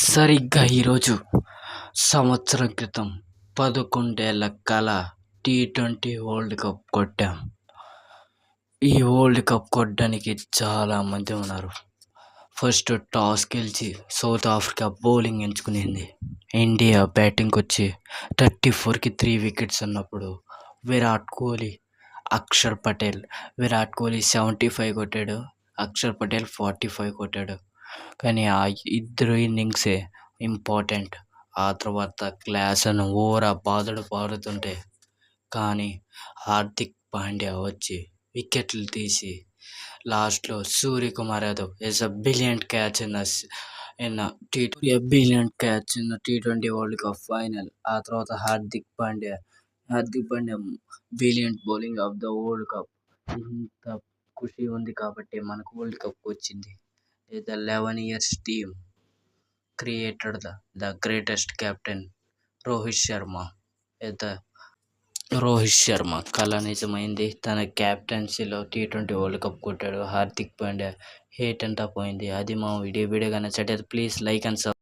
సరిగ్గా ఈరోజు సంవత్సరం క్రితం 11 ఏళ్ల కల టీ20 వరల్డ్ కప్ కొట్టాం. ఈ వరల్డ్ కప్ కొట్టడానికి చాలామంది ఉన్నారు. ఫస్ట్ టాస్ గెలిచి సౌత్ ఆఫ్రికా బౌలింగ్ ఎంచుకునింది. ఇండియా బ్యాటింగ్కి వచ్చి 34కి 3 వికెట్స్ ఉన్నప్పుడు విరాట్ కోహ్లీ 75 కొట్టాడు, అక్షర్ పటేల్ 45 కొట్టాడు. కానీ ఆ ఇద్దరు ఇన్నింగ్సే ఇంపార్టెంట్. ఆ తర్వాత గ్లాసన్ ఓవర్ పాడుతుంటే కానీ హార్దిక్ పాండ్యా వచ్చి వికెట్లు తీసి లాస్ట్లో Suryakumar Yadav is a brilliant catch in టీ20 వరల్డ్ కప్ ఫైనల్. ఆ తర్వాత Hardik Pandya brilliant bowling of the world cup. ఇంత ఖుషి ఉంది కాబట్టి మనకు వరల్డ్ కప్ వచ్చింది. The 11 years team created the greatest captain Rohit Sharma కల నిజమైంది. తన క్యాప్టెన్సీలో టీ20 వరల్డ్ కప్ కొట్టాడు. హార్దిక్ పాండ్యా హేట్ అంతా పోయింది. అది మా వీడియో కనుక నచ్చినట్లయితే ప్లీజ్ లైక్ అండ్